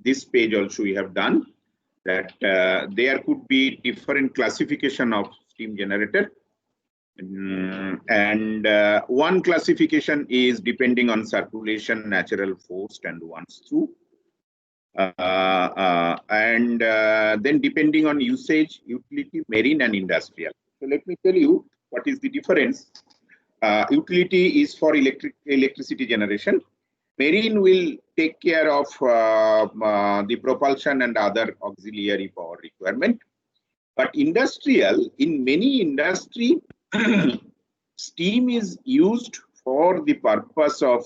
this page also we have done that there could be different classification of steam generator. And one classification is depending on circulation, natural, forced, and once through. Then depending on usage, utility, marine, and industrial. So let me tell you what is the difference. Utility is for electricity generation. Marine will take care of the propulsion and other auxiliary power requirement. But industrial, in many industry, steam is used for the purpose of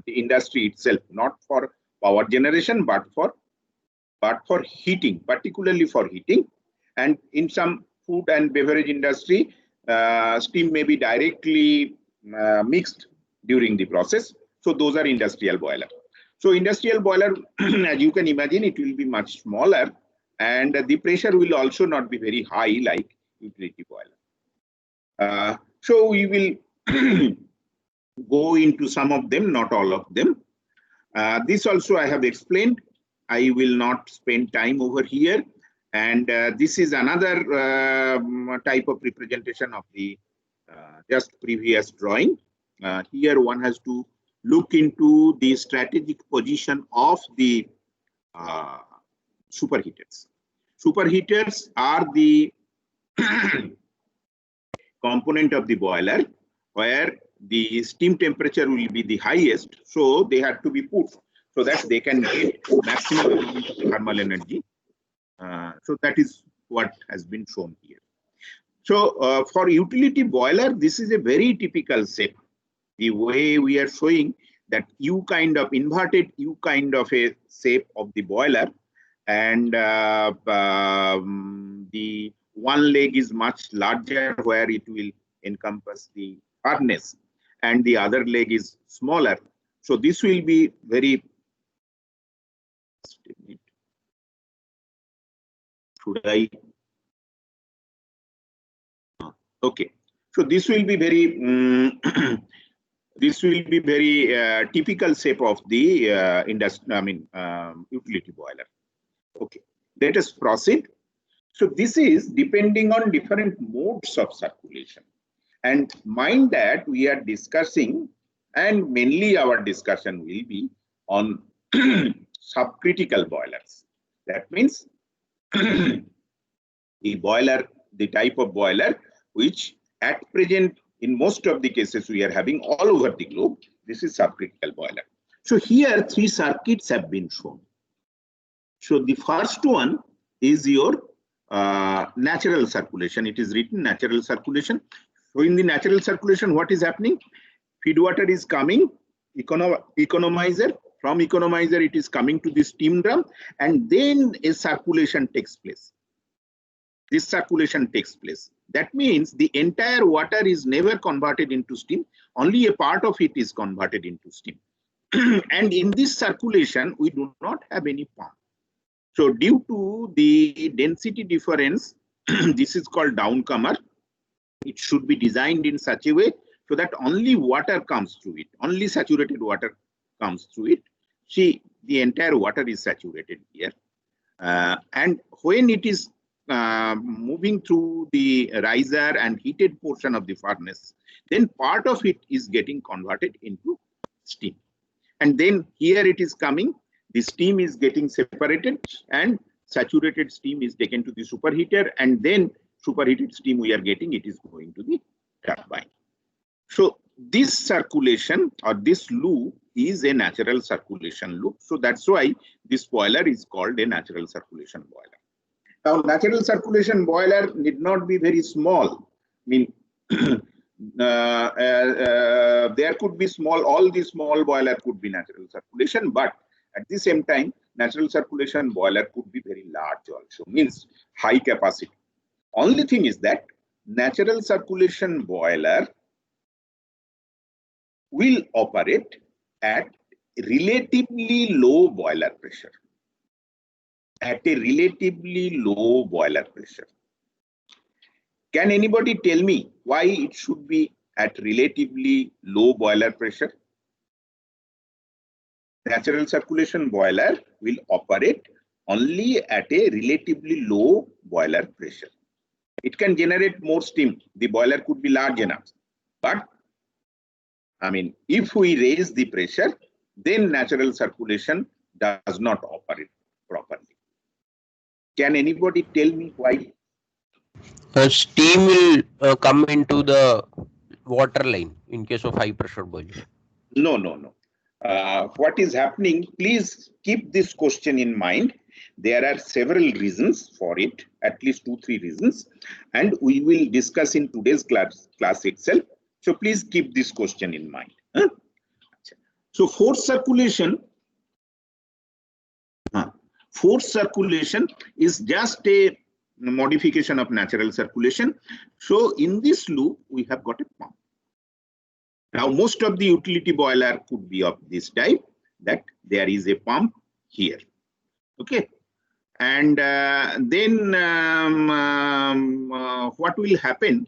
the industry itself, not for power generation, but for heating, particularly for heating. And in some food and beverage industry, steam may be directly mixed during the process. So those are industrial boiler. So industrial boiler, as you can imagine, it will be much smaller, and the pressure will also not be very high like utility boiler. So we will go into some of them, not all of them. This also I have explained. I will not spend time over here. And this is another type of representation of the just previous drawing. Here one has to look into the strategic position of the superheaters. Superheaters are the component of the boiler where the steam temperature will be the highest, so they have to be put so that they can get maximum amount of thermal energy. So that is what has been shown here. So for utility boiler, this is a very typical shape. The way we are showing that U kind of inverted U kind of a shape of the boiler, and the one leg is much larger where it will encompass the furnace, and the other leg is smaller. So this will be very, should I? Okay. So this will be very this will be very typical shape of the utility boiler. Okay. Let us proceed. So this is depending on different modes of circulation. And mind that we are discussing, and mainly our discussion will be on subcritical boilers. That means the boiler, the type of boiler which at present in most of the cases we are having all over the globe. This is subcritical boiler. So here three circuits have been shown. So the first one is your natural circulation. It is written natural circulation. So in the natural circulation, what is happening? Feed water is coming, economizer. From economizer, it is coming to the steam drum, and then a circulation takes place. This circulation takes place. That means the entire water is never converted into steam. Only a part of it is converted into steam. And in this circulation, we do not have any pump. So due to the density difference, this is called downcomer. It should be designed in such a way so that only water comes through it, only saturated water comes through it. See, the entire water is saturated here. And when it is moving through the riser and heated portion of the furnace, then part of it is getting converted into steam. And then here it is coming, the steam is getting separated and saturated steam is taken to the superheater, and then superheated steam we are getting, it is going to the turbine. So this circulation or this loop is a natural circulation loop. So that's why this boiler is called a natural circulation boiler. Now, natural circulation boiler need not be very small. I mean, there could be small, all the small boiler could be natural circulation, but at the same time, natural circulation boiler could be very large also, means high capacity. Only thing is that natural circulation boiler will operate at relatively low boiler pressure. At a relatively low boiler pressure. Can anybody tell me why it should be at relatively low boiler pressure? natural circulation boiler will operate only at a relatively low boiler pressure. It can generate more steam. The boiler could be large enough. But I mean, if we raise the pressure, then natural circulation does not operate properly. Can anybody tell me why? Steam will come into the water line in case of high pressure boiler. No. What is happening? Please keep this question in mind. There are several reasons for it, at least 2-3 reasons, and we will discuss in today's class itself. So please keep this question in mind. So forced circulation is just a modification of natural circulation. So in this loop, we have got a pump. Now, most of the utility boiler could be of this type, that there is a pump here. Okay. And then what will happen?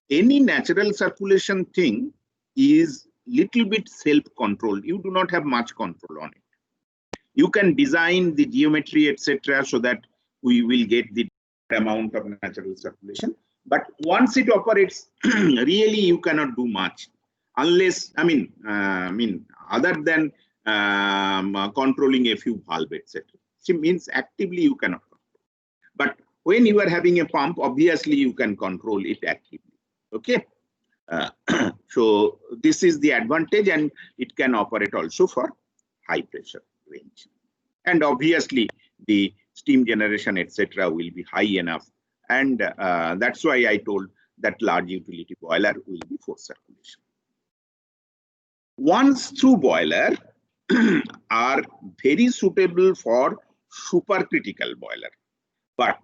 Any natural circulation thing is little bit self-controlled. You do not have much control on it. You can design the geometry, etc., so that we will get the amount of natural circulation. But once it operates, really you cannot do much, unless other than controlling a few valves, etc. It means actively you cannot control. But when you are having a pump, obviously you can control it actively. Okay. So this is the advantage, and it can operate also for high pressure range. And obviously the steam generation, etc., will be high enough. And that's why I told that large utility boiler will be forced circulation. Once through boiler are very suitable for supercritical boiler. But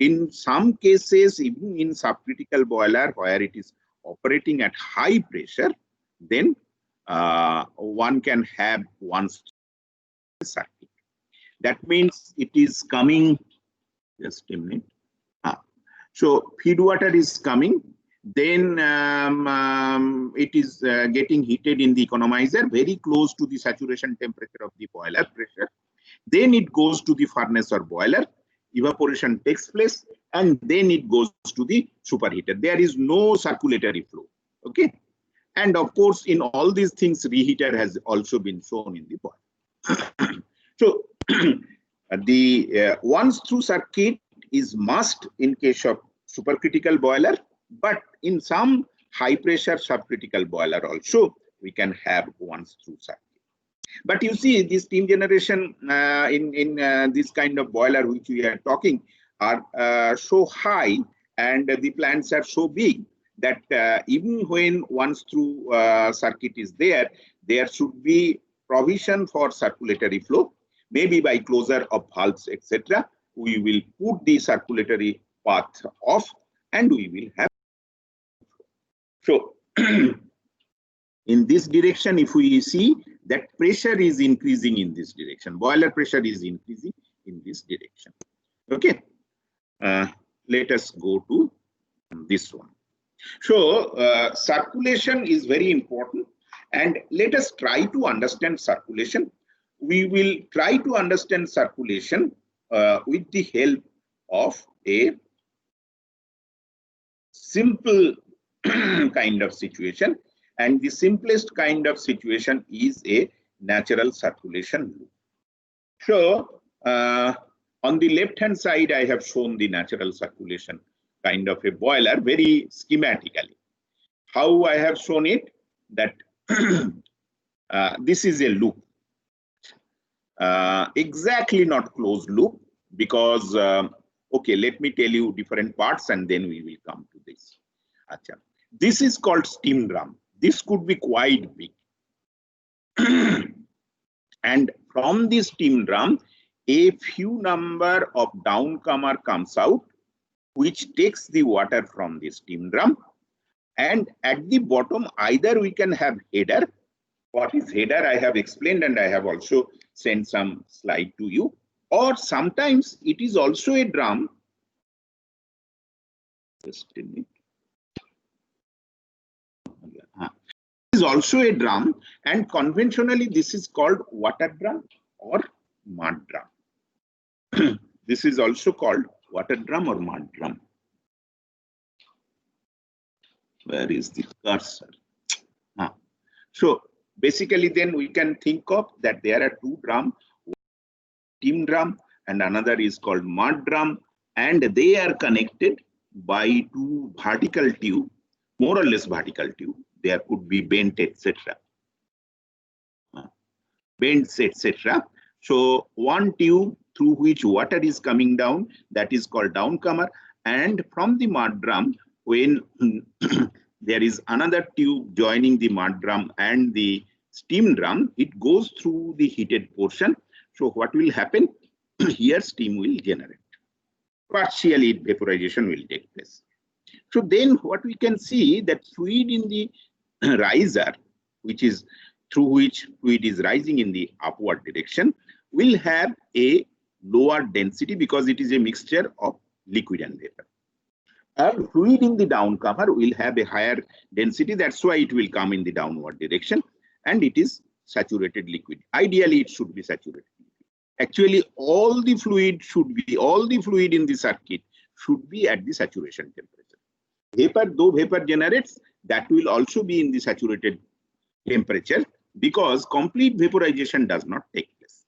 in some cases, even in subcritical boiler where it is operating at high pressure, then one can have once circuit. That means it is coming, just a minute. So feed water is coming, then it is getting heated in the economizer very close to the saturation temperature of the boiler pressure. Then it goes to the furnace or boiler, evaporation takes place, and then it goes to the superheater. There is no circulatory flow. Okay. And of course, in all these things, reheater has also been shown in the boiler. So the once through circuit is must in case of supercritical boiler, but in some high pressure subcritical boiler also we can have once through circuit. But you see, this steam generation in this kind of boiler which we are talking are so high, and the plants are so big that even when once through circuit is there, there should be provision for circulatory flow. Maybe by closure of valves, etc., we will put the circulatory path off, and we will have. So in this direction, if we see that pressure is increasing in this direction, boiler pressure is increasing in this direction. Okay. Let us go to this one. So circulation is very important, and let us try to understand circulation. We will try to understand circulation with the help of a simple kind of situation, and the simplest kind of situation is a natural circulation loop. So on the left hand side, I have shown the natural circulation kind of a boiler very schematically. How I have shown it, that this is a loop, exactly not closed loop, because okay, let me tell you different parts and then we will come to this. Achha. This is called steam drum. This could be quite big. And from this steam drum, a few number of downcomer comes out, which takes the water from the steam drum. And at the bottom, either we can have header. What is header? I have explained, and I have also sent some slide to you. Or sometimes it is also a drum. Just a minute. is also a drum, and conventionally this is called water drum or mud drum. This is also called water drum or mud drum. Where is the cursor? So basically then we can think of that there are two drums, steam drum and another is called mud drum, and they are connected by two vertical tube, more or less vertical tube. There could be bent, etc. Bends, etc. So one tube through which water is coming down, that is called downcomer, and from the mud drum, when there is another tube joining the mud drum and the steam drum, it goes through the heated portion. So what will happen? Here steam will generate. Partially vaporization will take place. So then what we can see that fluid in the riser, which is through which fluid is rising in the upward direction, will have a lower density because it is a mixture of liquid and vapor. And fluid in the downcomer will have a higher density. That's why it will come in the downward direction, and it is saturated liquid. Ideally, it should be saturated. Actually, all the fluid in the circuit should be at the saturation temperature. Vapor, though vapor generates, that will also be in the saturated temperature because complete vaporization does not take place.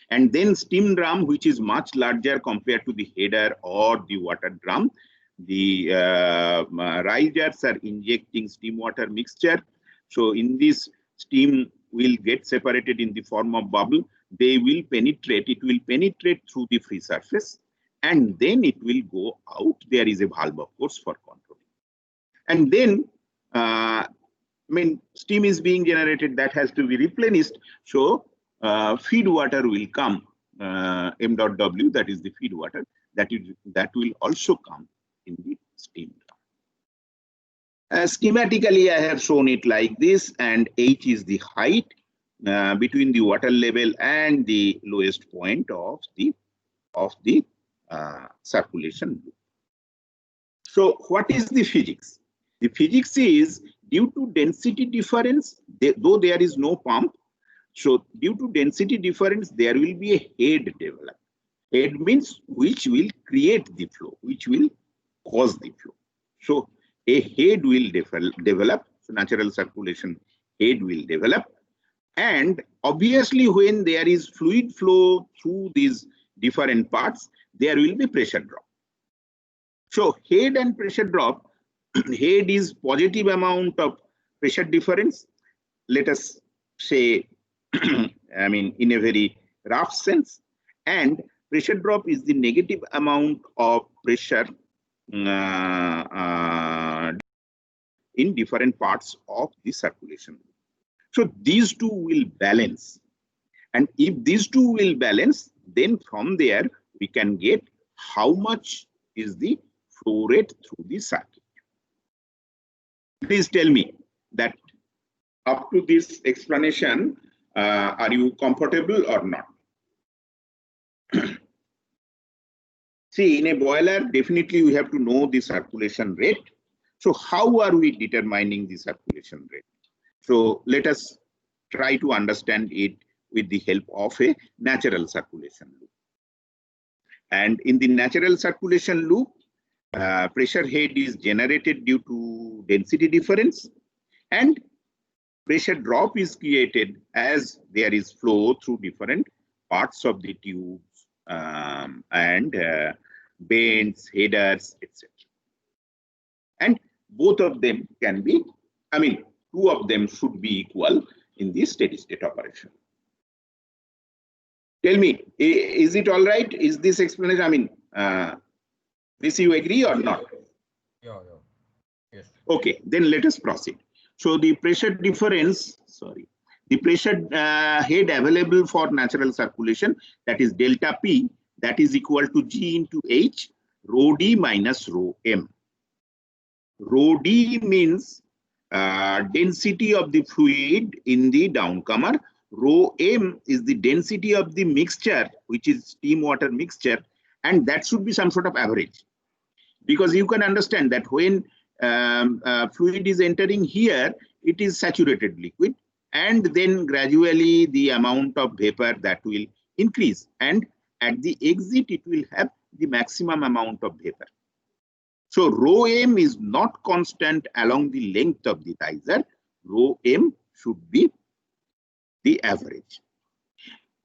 And then steam drum, which is much larger compared to the header or the water drum, the risers are injecting steam water mixture. So in this, steam will get separated in the form of bubble. They will penetrate, it will penetrate through the free surface, and then it will go out. There is a valve, of course, for controlling. And then, steam is being generated, that has to be replenished. So feed water will come, m.w, that is the feed water, that will also come in the steam drum. Schematically, I have shown it like this, and h is the height between the water level and the lowest point of the circulation loop. So what is the physics? The physics is due to density difference, though there is no pump, so due to density difference, there will be a head developed. Head means which will create the flow, which will cause the flow. So a head will develop, so natural circulation head will develop. And obviously, when there is fluid flow through these different parts, there will be pressure drop. So head and pressure drop, head is positive amount of pressure difference. Let us say, in a very rough sense, and pressure drop is the negative amount of pressure in different parts of the circulation. So these two will balance. And if these two will balance, then from there we can get how much is the flow rate through the circuit. Please tell me that up to this explanation, are you comfortable or not? See, in a boiler, definitely we have to know the circulation rate. So how are we determining the circulation rate? So let us try to understand it with the help of a natural circulation loop. And in the natural circulation loop, pressure head is generated due to density difference, and pressure drop is created as there is flow through different parts of the tubes and bends, headers, etc. And both of them can be, two of them should be equal in the steady state operation. Tell me, is it all right? Is this explanation, this you agree or not? Yeah. Yes. Okay, then let us proceed. So the pressure difference, the pressure head available for natural circulation, that is delta P, that is equal to G into H, rho D minus rho M. Rho D means density of the fluid in the downcomer. Rho M is the density of the mixture, which is steam water mixture, and that should be some sort of average. Because you can understand that when fluid is entering here, it is saturated liquid, and then gradually the amount of vapor that will increase, and at the exit it will have the maximum amount of vapor. So rho m is not constant along the length of the riser. Rho m should be the average.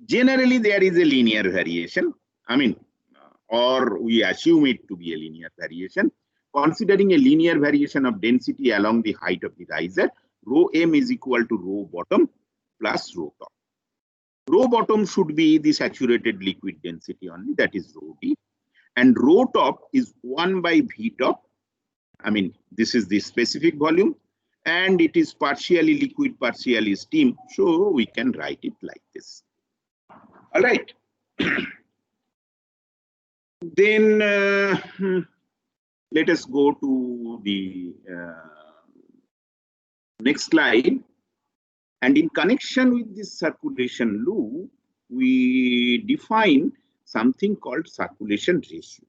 Generally, there is a linear variation. Or we assume it to be a linear variation. Considering a linear variation of density along the height of the riser, rho m is equal to rho bottom plus rho top. Rho bottom should be the saturated liquid density only, that is rho d. And rho top is 1 by V top. This is the specific volume, and it is partially liquid, partially steam. So we can write it like this. All right. Then let us go to the next slide. And in connection with this circulation loop, we define something called circulation ratio.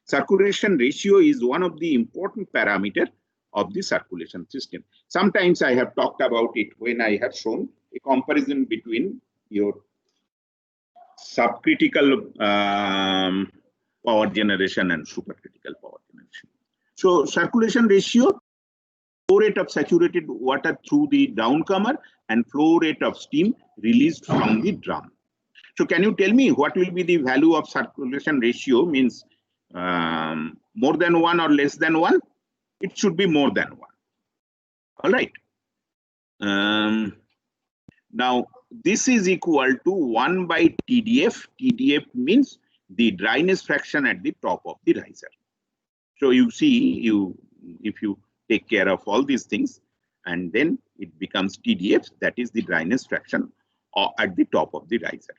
Circulation ratio is one of the important parameters of the circulation system. Sometimes I have talked about it when I have shown a comparison between your subcritical power generation and supercritical power generation. So circulation ratio, flow rate of saturated water through the downcomer and flow rate of steam released from the drum. So can you tell me what will be the value of circulation ratio? Means more than 1 or less than 1? It should be more than 1. All right. Now this is equal to 1 by TDF. TDF means the dryness fraction at the top of the riser. So you see, if you take care of all these things, and then it becomes TDF, that is the dryness fraction at the top of the riser.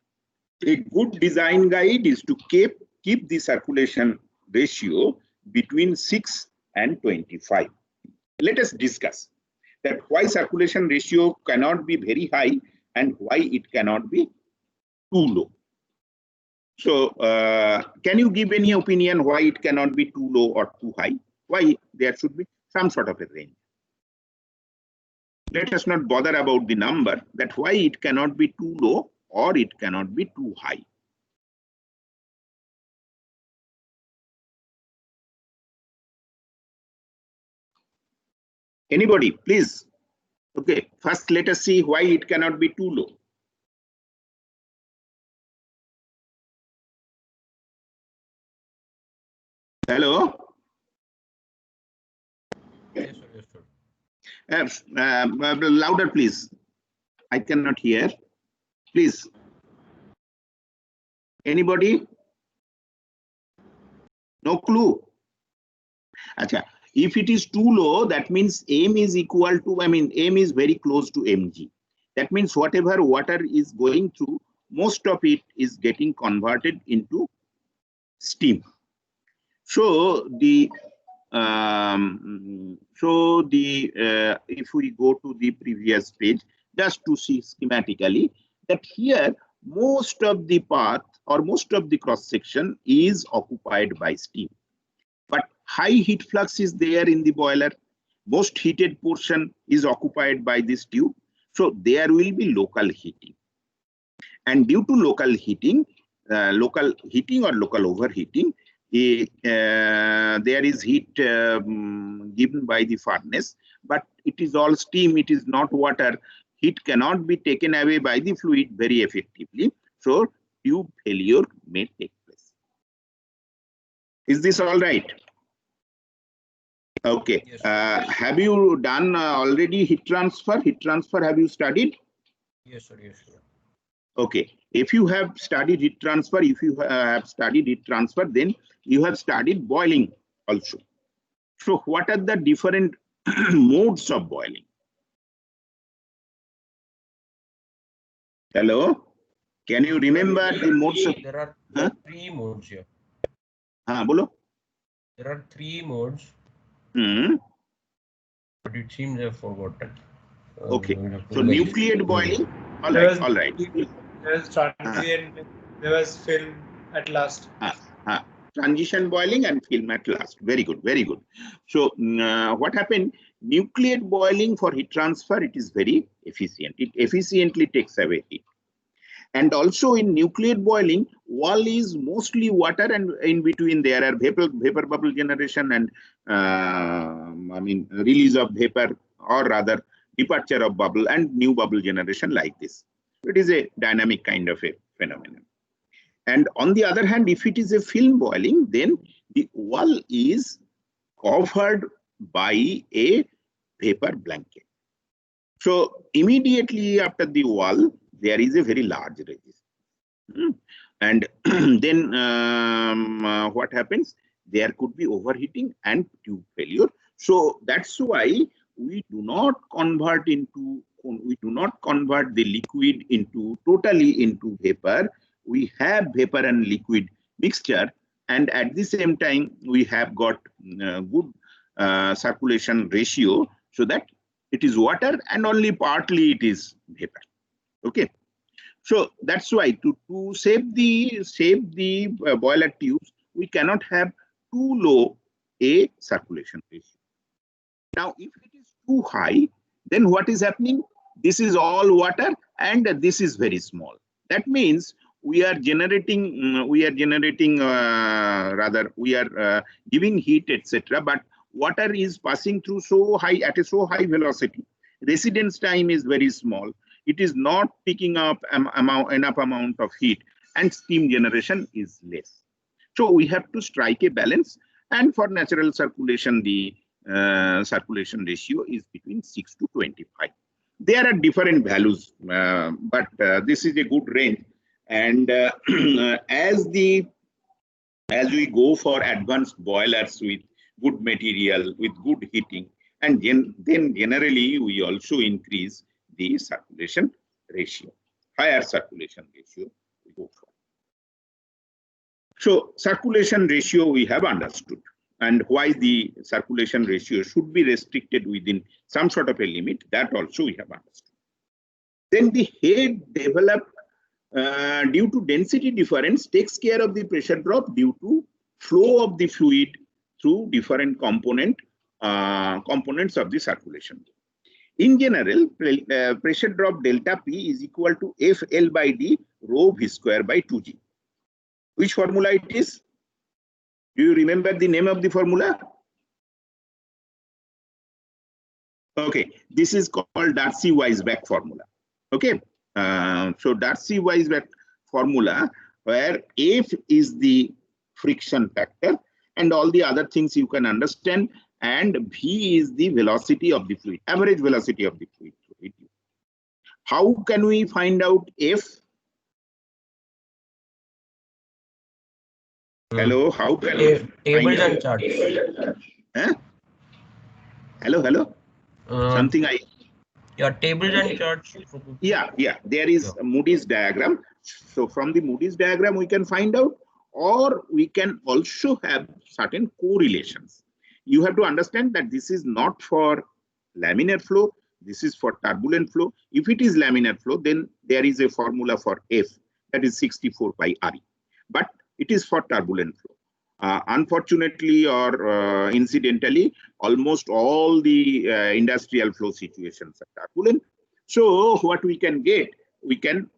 A good design guide is to keep the circulation ratio between 6 and 25. Let us discuss that why circulation ratio cannot be very high and why it cannot be too low. So can you give any opinion why it cannot be too low or too high? Why there should be some sort of a range? Let us not bother about the number, that why it cannot be too low or it cannot be too high. Anybody, please. Okay, first let us see why it cannot be too low. Hello? Yes, sir. Yes, sir. Louder, please. I cannot hear. Please. Anybody? No clue. Achha. If it is too low, that means M is equal to, M is very close to mg. That means whatever water is going through, most of it is getting converted into steam. So if we go to the previous page, just to see schematically, that here most of the path or most of the cross section is occupied by steam. But high heat flux is there in the boiler. Most heated portion is occupied by this tube. So there will be local heating. And due to local heating or local overheating, there is heat given by the furnace, but it is all steam, it is not water. Heat cannot be taken away by the fluid very effectively. So tube failure may take place. Is this all right? Okay. Yes, Have you done already heat transfer? Heat transfer, have you studied? Yes, sir. Yes, sir. Okay. If you have studied heat transfer, then you have studied boiling also. So what are the different modes of boiling? Hello? Can you remember the modes of... There are 3 modes here. Bolo? There are 3 modes. But it seems I've forgotten. Okay. So nucleate boiling. All right. There was transient, there was film at last. Transition boiling and film at last. Very good, very good. So what happened? nucleate boiling for heat transfer, it is very efficient. It efficiently takes away heat. And also in nucleate boiling, wall is mostly water, and in between there are vapor bubble generation and release of vapor, or rather departure of bubble and new bubble generation like this. It is a dynamic kind of a phenomenon. And on the other hand, if it is a film boiling, then the wall is covered by a vapor blanket. So immediately after the wall, there is a very large resistance. And then what happens? There could be overheating and tube failure. So that's why we do not convert the liquid totally into vapor. We have vapor and liquid mixture, and at the same time we have got good circulation ratio, so that it is water and only partly it is vapor. Okay, so that's why to save the boiler tubes, we cannot have too low a circulation ratio. Now, if it is too high, then what is happening? This is all water and this is very small. That means we are generating giving heat, etc. But water is passing through at a so high velocity. Residence time is very small. It is not picking up enough amount of heat, and steam generation is less. So we have to strike a balance, and for natural circulation, the circulation ratio is between 6 to 25. There are different values, but this is a good range. And as we go for advanced boilers with good material, with good heating, and then generally we also increase the circulation ratio. Higher circulation ratio we go for. So circulation ratio we have understood, and why the circulation ratio should be restricted within some sort of a limit, that also we have understood. Then the head developed due to density difference takes care of the pressure drop due to flow of the fluid through different components of the circulation. In general, pressure drop delta P is equal to FL by D rho V square by 2G. Which formula it is? Do you remember the name of the formula? Okay, this is called Darcy-Weisbach formula. Okay, so Darcy-Weisbach formula, where F is the friction factor and all the other things you can understand, and V is the velocity of the fluid, average velocity of the fluid. How can we find out F? Hello, how can we tables and charts? Huh? Hello. Something Your tables and charts. Yeah. There is a Moody's diagram. So from the Moody's diagram we can find out, or we can also have certain correlations. You have to understand that this is not for laminar flow. This is for turbulent flow. If it is laminar flow, then there is a formula for F, that is 64 by RE. But it is for turbulent flow. Unfortunately or incidentally, almost all the industrial flow situations are turbulent. So what we can get? We can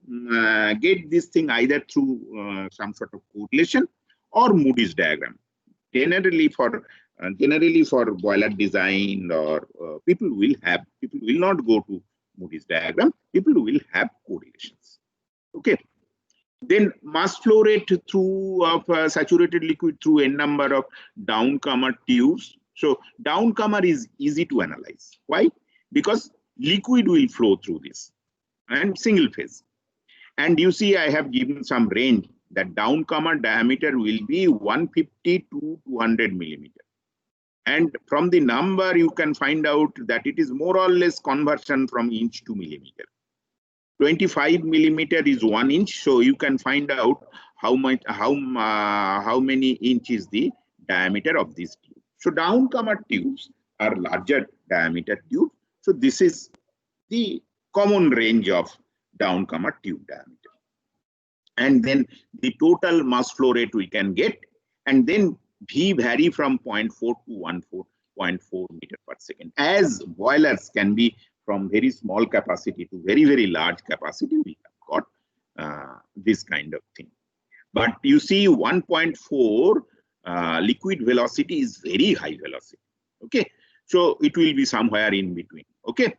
get this thing either through some sort of correlation or Moody's diagram. Generally for boiler design, or people will not go to Moody's diagram. People will have correlations. Okay. Then mass flow rate through of saturated liquid through n number of downcomer tubes. So downcomer is easy to analyze. Why? Because liquid will flow through this, and single phase. And you see, I have given some range that downcomer diameter will be 150 to 200 millimeter. And from the number, you can find out that it is more or less conversion from inch to millimeter. 25 millimeter is 1 inch, so you can find out how many inches the diameter of this tube. So downcomer tubes are larger diameter tubes. So this is the common range of downcomer tube diameter. And then the total mass flow rate we can get, and then V vary from 0.4 to 1.4. 0.4 meter per second. As boilers can be from very small capacity to very, very large capacity, we have got this kind of thing. But you see 1.4 liquid velocity is very high velocity. Okay. So it will be somewhere in between. Okay.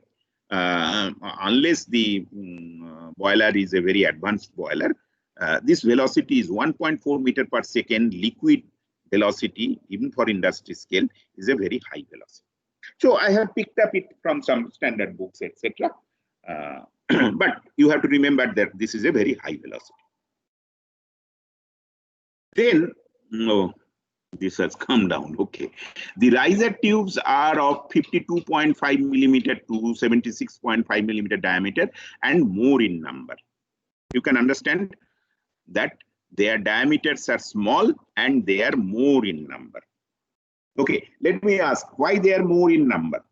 Unless the boiler is a very advanced boiler, this velocity is 1.4 meter per second liquid velocity, even for industry scale, is a very high velocity. So I have picked up it from some standard books, etc. But you have to remember that this is a very high velocity. Then, no, this has come down. Okay. The riser tubes are of 52.5 millimeter to 76.5 millimeter diameter and more in number. You can understand that their diameters are small and they are more in number. Okay, let me ask why they are more in number.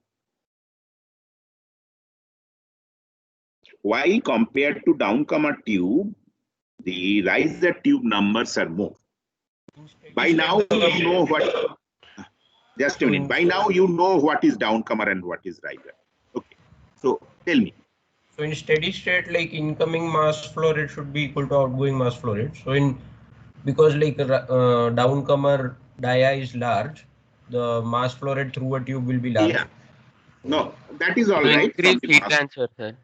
Why compared to downcomer tube, the riser tube numbers are more? By now you know what. Just a minute. By now you know what is downcomer and what is riser. Okay. So tell me. So in steady state, like incoming mass flow rate should be equal to outgoing mass flow rate. So because like downcomer dia is large, the mass flow rate through a tube will be large. Yeah. No, that is all To right. increase heat transfer, sir.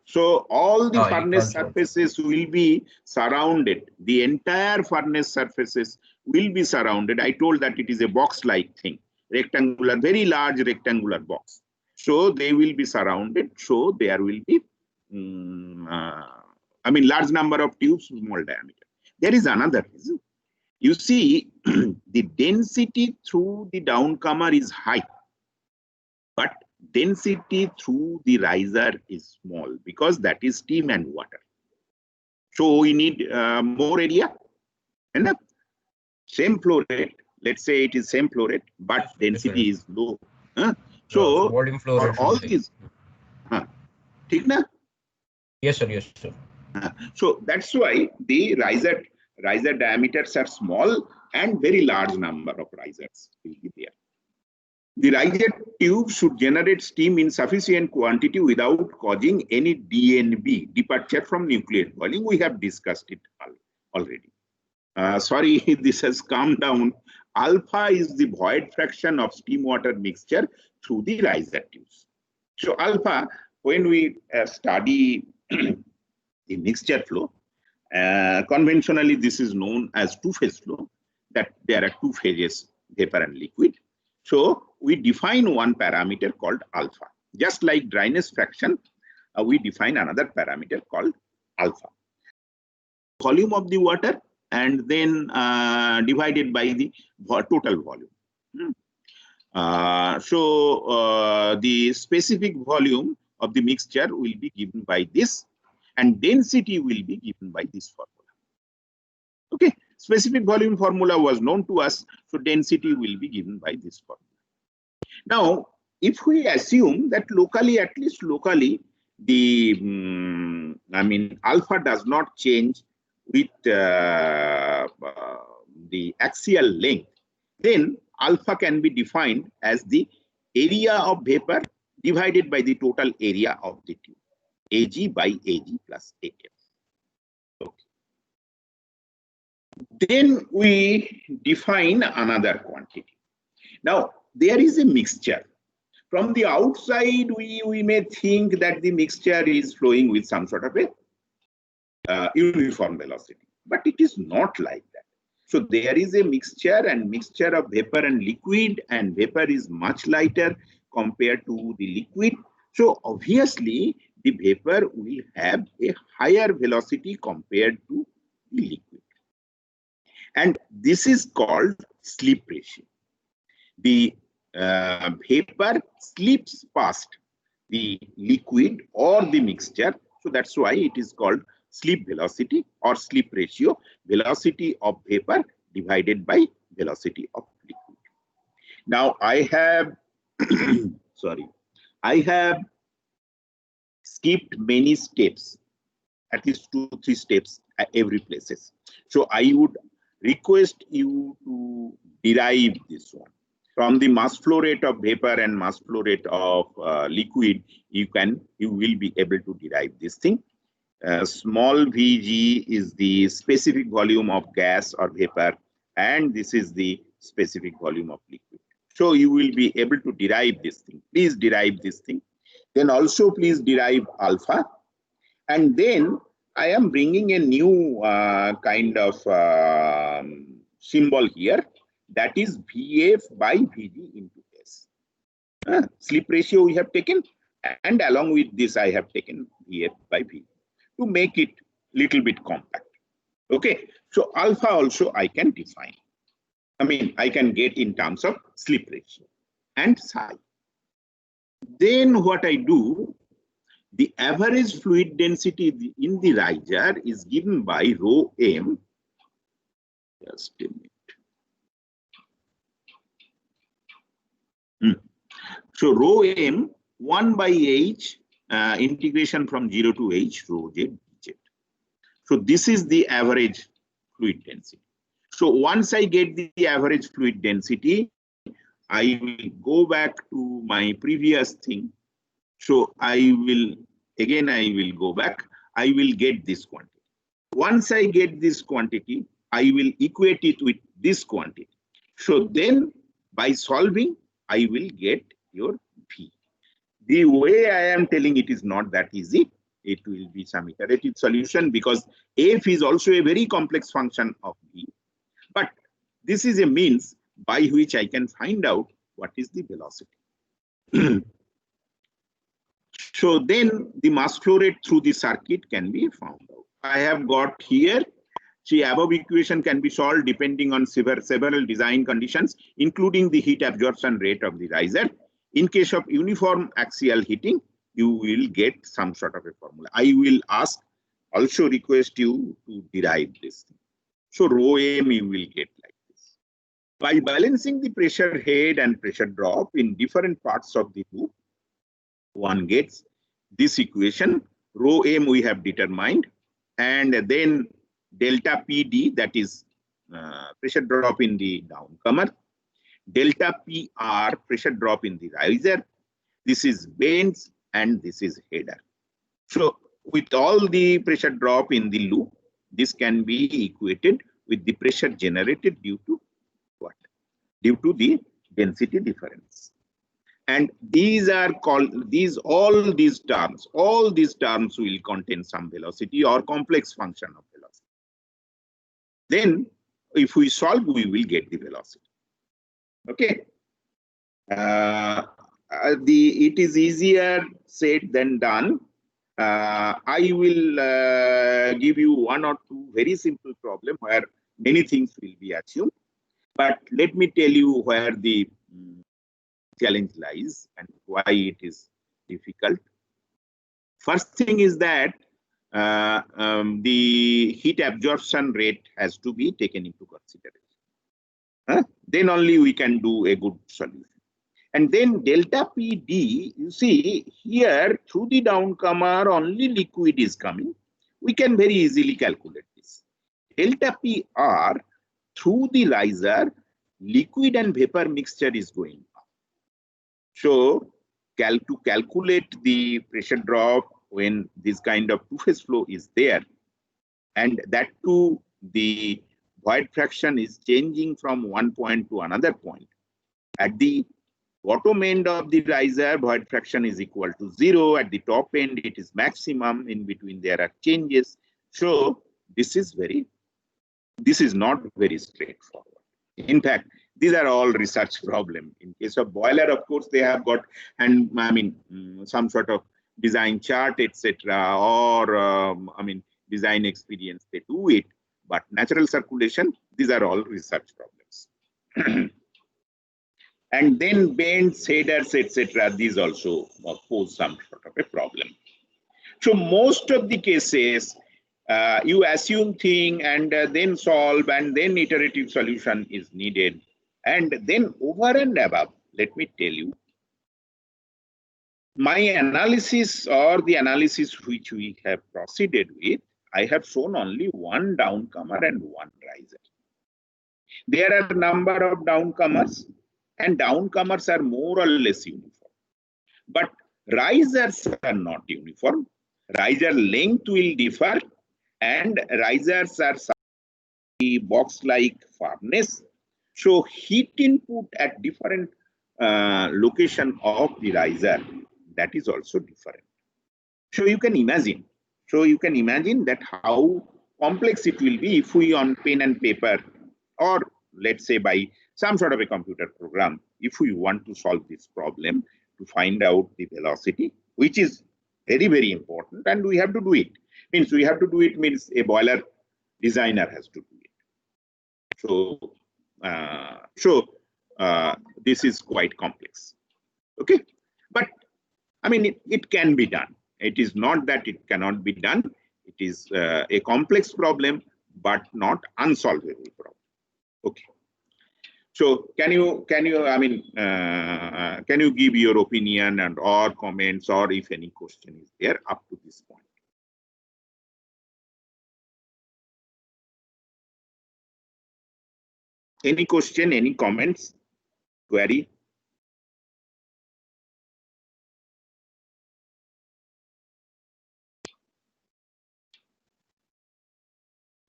So all the heat furnace transfer. surfaces will be surrounded. The entire furnace surfaces will be surrounded. I told that it is a box-like thing, rectangular, very large rectangular box. So they will be surrounded. So there will be, large number of tubes, small diameter. There is another reason. You see, the density through the downcomer is high, but density through the riser is small because that is steam and water. So we need more area. And same flow rate, let's say it is same flow rate, but density is low. So volume flow for rate all should be these, ठीक ना? Yes, sir. Yes, sir. So that's why the riser diameters are small and very large number of risers will be there. The riser tube should generate steam in sufficient quantity without causing any DNB, departure from nucleate boiling. We have discussed it already. Sorry, this has come down. Alpha is the void fraction of steam water mixture through the riser tubes. So alpha, when we study the mixture flow, conventionally this is known as two-phase flow, that there are two phases, vapor and liquid. So we define one parameter called alpha. Just like dryness fraction, we define another parameter called alpha. Volume of the water and then divided by the total volume. The specific volume of the mixture will be given by this, and density will be given by this formula. Okay, specific volume formula was known to us, so density will be given by this formula. Now, if we assume that locally, at least locally, the alpha does not change with the axial length, then alpha can be defined as the area of vapor divided by the total area of the tube, Ag by Ag plus Af. Okay. Then we define another quantity. Now, there is a mixture. From the outside, we may think that the mixture is flowing with some sort of a uniform velocity, but it is not like that. So there is a mixture, and mixture of vapor and liquid, and vapor is much lighter compared to the liquid. So obviously the vapor will have a higher velocity compared to the liquid. And this is called slip ratio. The vapor slips past the liquid or the mixture. So that's why it is called slip velocity or slip ratio, velocity of vapor divided by velocity of liquid. Now I have, I have skipped many steps, at least 2-3 steps at every places. So I would request you to derive this one. From the mass flow rate of vapor and mass flow rate of liquid, you will be able to derive this thing. Small Vg is the specific volume of gas or vapor, and this is the specific volume of liquid. So you will be able to derive this thing. Please derive this thing. Then also please derive alpha. And then I am bringing a new kind of symbol here, that is Vf by Vg into S. Slip ratio we have taken, and along with this I have taken Vf by Vg to make it little bit compact. Okay, so alpha also I can define. I mean, I can get in terms of slip ratio and psi. Then what I do, the average fluid density in the riser is given by rho m. Just a minute. So rho m 1 by h integration from 0 to h rho z dz. So this is the average fluid density. So once I get the average fluid density, I will go back to my previous thing. So I will go back. I will get this quantity. Once I get this quantity, I will equate it with this quantity. So then by solving, I will get your V. The way I am telling it is not that easy. It will be some iterative solution because F is also a very complex function of V. But this is a means by which I can find out what is the velocity. So then the mass flow rate through the circuit can be found out. I have got here, see, above equation can be solved depending on several design conditions, including the heat absorption rate of the riser. In case of uniform axial heating, you will get some sort of a formula. I will also request you to derive this thing. So rho m you will get like this. By balancing the pressure head and pressure drop in different parts of the loop, one gets this equation. Rho m we have determined, and then delta PD, that is pressure drop in the downcomer, delta PR, pressure drop in the riser. This is bends and this is header. So with all the pressure drop in the loop, this can be equated with the pressure generated due to what? Due to the density difference. And these are called, all these terms will contain some velocity or complex function of velocity. Then if we solve, we will get the velocity. Okay. It is easier said than done. I will give you one or two very simple problems where many things will be assumed. But let me tell you where the challenge lies and why it is difficult. First thing is that the heat absorption rate has to be taken into consideration. Then only we can do a good solution. And then delta PD, you see here through the downcomer only liquid is coming. We can very easily calculate this. Delta PR through the riser, liquid and vapor mixture is going up. So to calculate the pressure drop when this kind of two-phase flow is there, and that too the void fraction is changing from one point to another point. At the bottom end of the riser, void fraction is equal to 0. At the top end, it is maximum. In between, there are changes. So this is not very straightforward. In fact, these are all research problems. In case of boiler, of course, they have got, and I mean, some sort of design chart, etc., or design experience. They do it, but natural circulation, these are all research problems. And then bends, headers, etc., these also pose some sort of a problem. So most of the cases, you assume thing and then solve, and then iterative solution is needed. And then over and above, let me tell you, my analysis or the analysis which we have proceeded with, I have shown only one downcomer and one riser. There are a number of downcomers and downcomers are more or less uniform. But risers are not uniform. Riser length will differ, and risers are box-like furnace. So heat input at different location of the riser, that is also different. So you can imagine. That how complex it will be if we on pen and paper, or let's say by some sort of a computer program, if we want to solve this problem to find out the velocity, which is very, very important, and we have to do it. Means a boiler designer has to do it. So, this is quite complex. Okay, but I mean, it can be done. It is not that it cannot be done. It is a complex problem, but not unsolvable problem. Okay. So can you give your opinion and or comments, or if any question is there up to this point? Any question, any comments, query?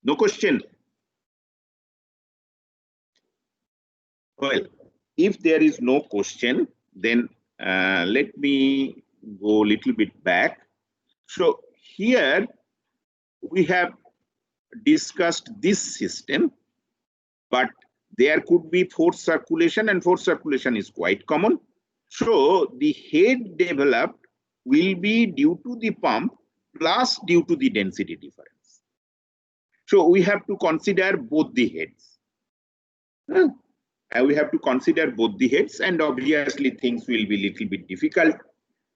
No question. Well, if there is no question, then let me go a little bit back. So here we have discussed this system, but there could be force circulation, and force circulation is quite common. So the head developed will be due to the pump plus due to the density difference. So we have to consider both the heads. We have to consider both the heads, and obviously things will be a little bit difficult.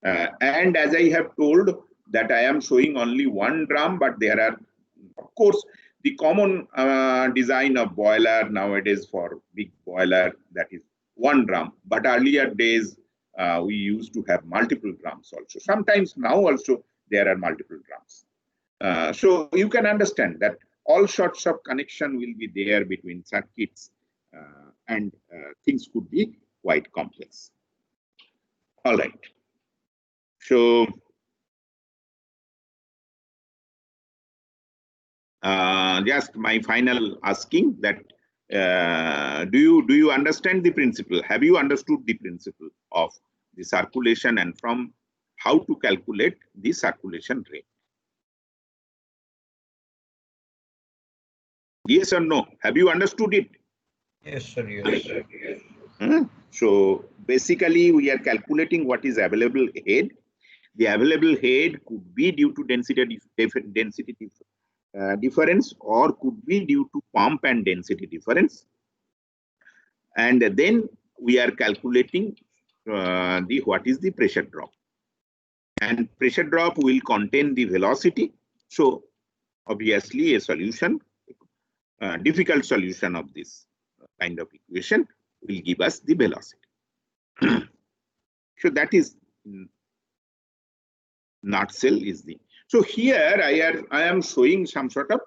And as I have told that I am showing only one drum, but there are, of course, the common design of boiler nowadays for big boiler, that is one drum. But earlier days, we used to have multiple drums also. Sometimes now also there are multiple drums. So you can understand that all sorts of connection will be there between circuits, and things could be quite complex. All right. So just my final asking that do you understand the principle? Have you understood the principle of the circulation and from how to calculate the circulation rate? Yes or no? Have you understood it? Yes, sir. Yes, sir. So basically, we are calculating what is available head. The available head could be due to density difference, or could be due to pump and density difference. And then we are calculating what is the pressure drop. And pressure drop will contain the velocity. So obviously a solution, difficult solution of this kind of equation will give us the velocity. So that is in nutshell is the. So here I am showing some sort of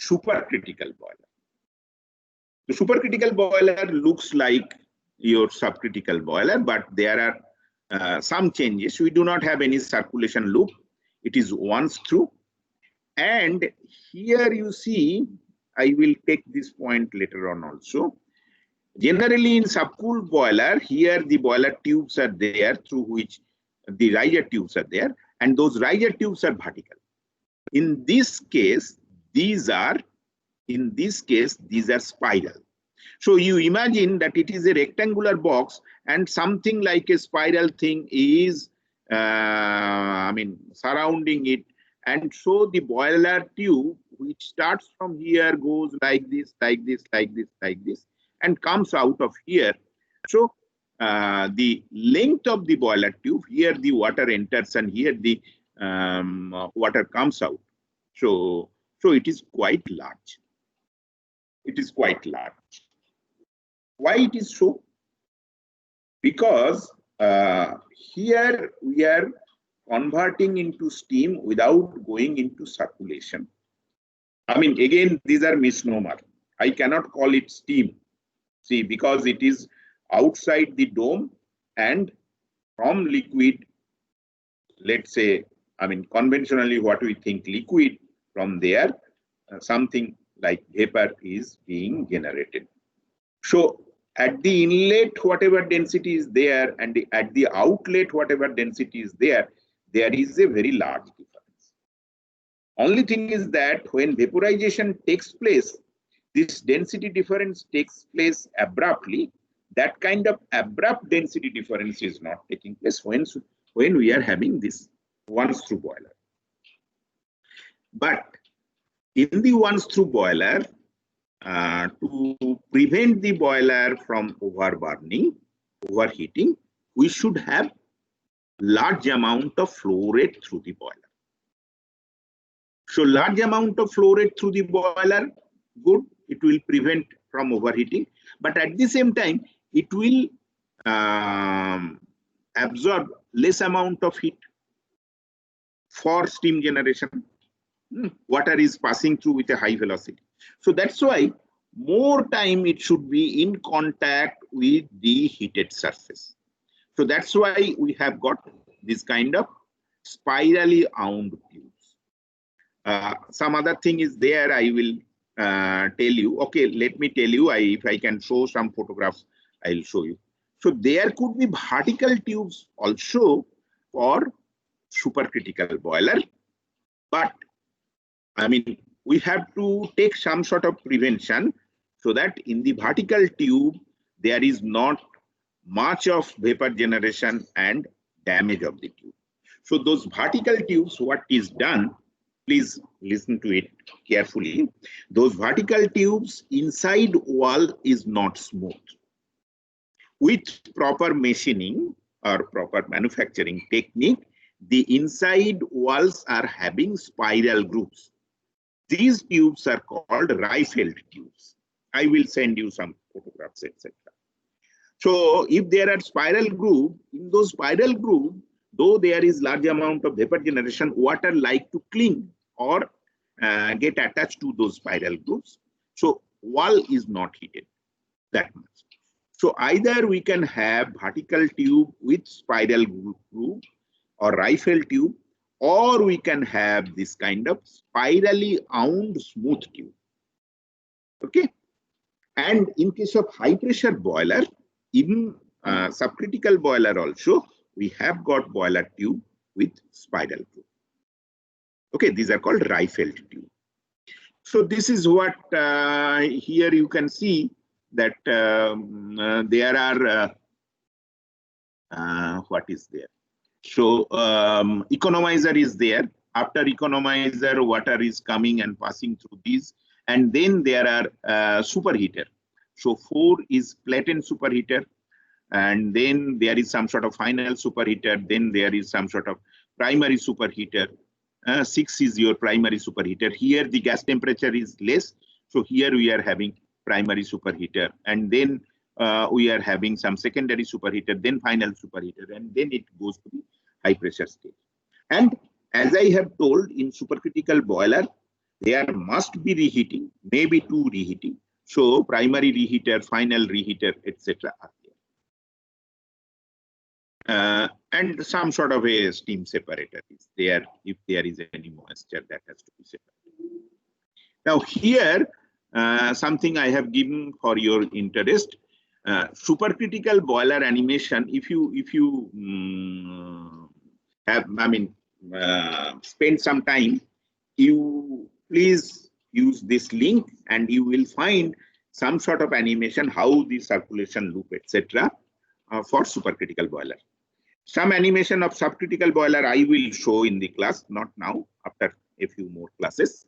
supercritical boiler. The supercritical boiler looks like your subcritical boiler, but there are some changes. We do not have any circulation loop. It is once through. And here you see, I will take this point later on also. Generally in subcooled boiler, here the boiler tubes are there through which the riser tubes are there, and those riser tubes are vertical. In this case, these are spiral. So you imagine that it is a rectangular box and something like a spiral thing is surrounding it. And so the boiler tube, which starts from here, goes like this, like this, like this, like this, and comes out of here. So the length of the boiler tube, here the water enters and here the water comes out. So it is quite large. It is quite large. Why it is so? Because here we are converting into steam without going into circulation. I mean, again, these are misnomer. I cannot call it steam. See, because it is outside the dome and from liquid, let's say, I mean, conventionally what we think liquid, from there, something like vapor is being generated. So at the inlet, whatever density is there, and at the outlet, whatever density is there is a very large difference. Only thing is that when vaporization takes place, this density difference takes place abruptly. That kind of abrupt density difference is not taking place when we are having this once through boiler. But in the once through boiler, to prevent the boiler from overburning, overheating, we should have large amount of flow rate through the boiler. So large amount of flow rate through the boiler, good, it will prevent from overheating, but at the same time, it will absorb less amount of heat for steam generation. Water is passing through with a high velocity. So that's why more time it should be in contact with the heated surface. So that's why we have got this kind of spirally wound tubes. Some other thing is there, I will tell you. Okay, let me tell you, if I can show some photographs, I'll show you. So there could be vertical tubes also for supercritical boiler, but I mean, we have to take some sort of prevention so that in the vertical tube, there is not much of vapor generation and damage of the tube. So those vertical tubes, what is done, please listen to it carefully. Those vertical tubes, inside wall is not smooth. With proper machining or proper manufacturing technique, the inside walls are having spiral grooves. These tubes are called Rietveld tubes. I will send you some photographs, etc. So if there are spiral groove, in those spiral groove, though there is large amount of vapor generation, water like to cling or get attached to those spiral grooves. So wall is not heated that much. So either we can have vertical tube with spiral groove or Rietveld tube, or we can have this kind of spirally wound smooth tube. Okay. And in case of high pressure boiler, in subcritical boiler also, we have got boiler tube with spiral groove. Okay, these are called Rietveld tube. So this is what here you can see that there are what is there. So economizer is there. After economizer, water is coming and passing through these, and then there are superheater. So 4 is platen superheater, and then there is some sort of final superheater. Then there is some sort of primary superheater. 6 is your primary superheater. Here the gas temperature is less, so here we are having primary superheater, and then we are having some secondary superheater, then final superheater, and then it goes to the high pressure stage. And as I have told, in supercritical boiler, there must be reheating, maybe 2 reheating. So primary reheater, final reheater, etc. are there. And some sort of a steam separator is there if there is any moisture that has to be separated. Now here, something I have given for your interest. Supercritical boiler animation, if you have, I mean, spend some time, you please use this link and you will find some sort of animation, how the circulation loop, etc. For supercritical boiler. Some animation of subcritical boiler I will show in the class, not now, after a few more classes.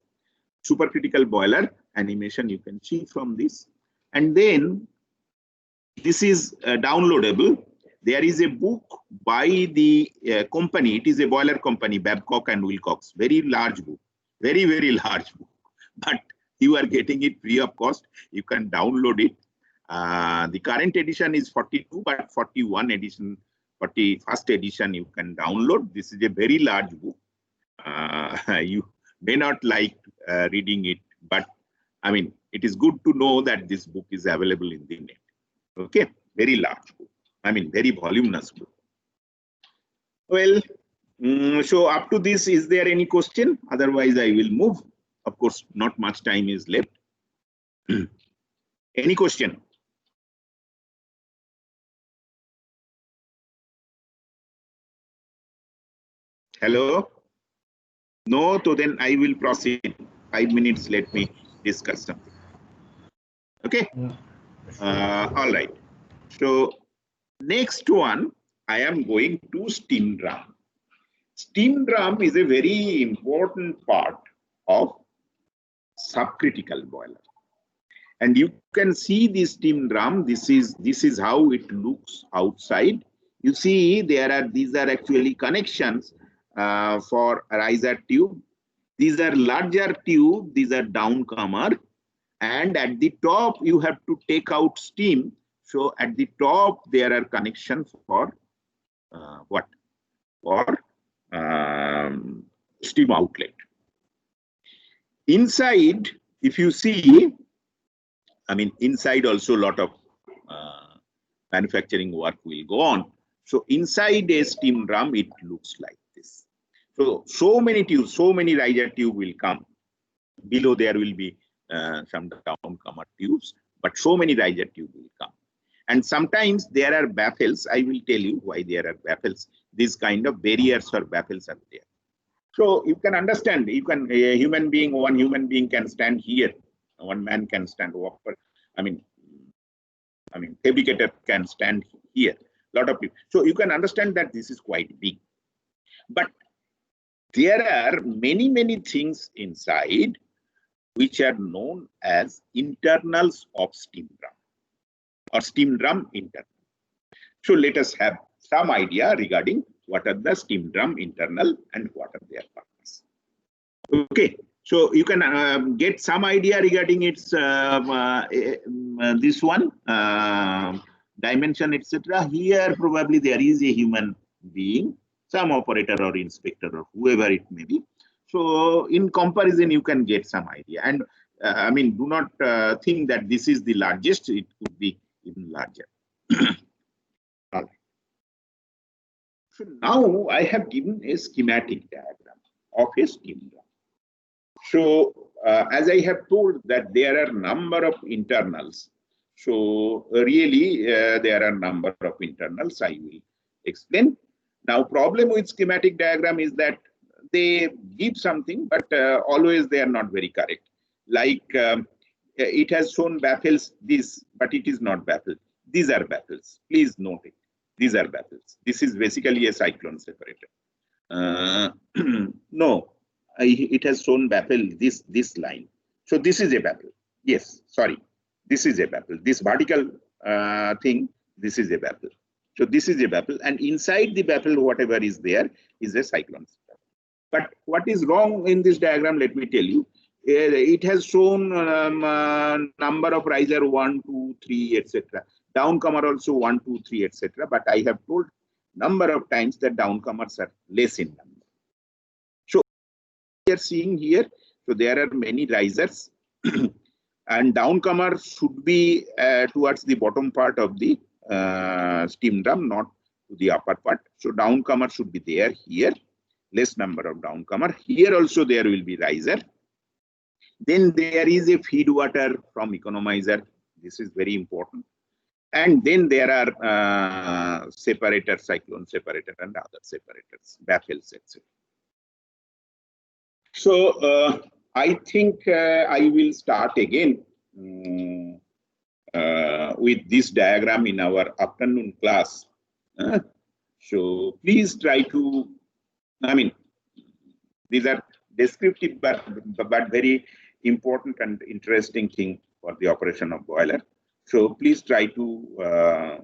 Supercritical boiler animation you can see from this. And then this is downloadable. There is a book by the company. It is a boiler company, Babcock and Wilcox. Very large book, very, very large book. But you are getting it free of cost. You can download it. The current edition is 42, but 41 edition, 41st edition you can download. This is a very large book. You may not like reading it But I mean, it is good to know that this book is available in the net. Okay, very large book. I mean, very voluminous book. Well, so up to this, is there any question? Otherwise, I will move. Of course, not much time is left. Any question? Hello? No, so then I will proceed. 5 minutes, let me discuss something. Okay? All right. So, next one, I am going to steam drum. Steam drum is a very important part of subcritical boiler. And you can see this steam drum. This is how it looks outside. You see, these are actually connections for a riser tube. These are larger tube. These are downcomer. And at the top, you have to take out steam. So at the top, there are connections for what? For steam outlet. Inside, if you see, I mean, inside also a lot of manufacturing work will go on. So inside a steam drum, it looks like this. So many tubes, so many riser tube will come. Below there will be some downcomer tubes, but so many riser tube will come. And sometimes there are baffles. I will tell you why there are baffles. These kind of barriers or baffles are there. So you can understand, you can, one human being can stand here. One man can stand over. I mean, fabricator can stand here. A lot of people. So you can understand that this is quite big. But there are many things inside which are known as internals of steam drum or steam drum internal. So let us have some idea regarding what are the steam drum internal and what are their purpose. Okay, so you can get some idea regarding its this one dimension, etc. Here probably there is a human being, some operator or inspector or whoever it may be. So in comparison, you can get some idea. And I mean, do not think that this is the largest. It could be even larger. All right. So now I have given a schematic diagram of a steam drum. So as I have told that there are number of internals. So really there are number of internals. I will explain. Now problem with schematic diagram is that they give something, but always they are not very correct. Like it has shown baffles this, but it is not baffle. These are baffles. Please note it. These are baffles. This is basically a cyclone separator. No, it has shown baffle this line. So this is a baffle. Yes, sorry. This is a baffle. This vertical thing, this is a baffle. So this is a baffle, and inside the baffle, whatever is there is a cyclone separator. But what is wrong in this diagram, let me tell you. It has shown number of riser 1, 2, 3, etc. Downcomer also 1, 2, 3, etc. But I have told number of times that downcomers are less in number. So we are seeing here, so there are many risers, and downcomer should be towards the bottom part of the steam drum, not to the upper part. So downcomer should be there here. Less number of downcomer. Here also there will be riser. Then there is a feed water from economizer. This is very important. And then there are separators, cyclone separator and other separators, baffles, etc. So I think I will start again with this diagram in our afternoon class. So please try to, I mean, these are descriptive but very important and interesting thing for the operation of boiler. So please try to,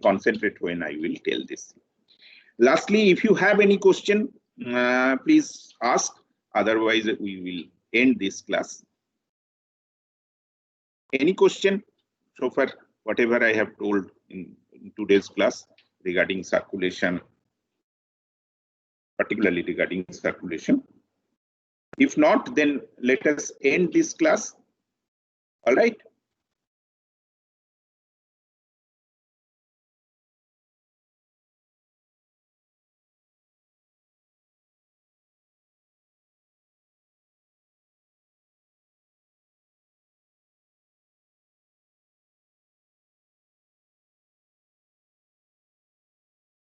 concentrate when I will tell this. Lastly, if you have any question, please ask. Otherwise, we will end this class. Any question so far, whatever I have told in today's class regarding circulation, particularly regarding circulation? If not, then let us end this class. All right.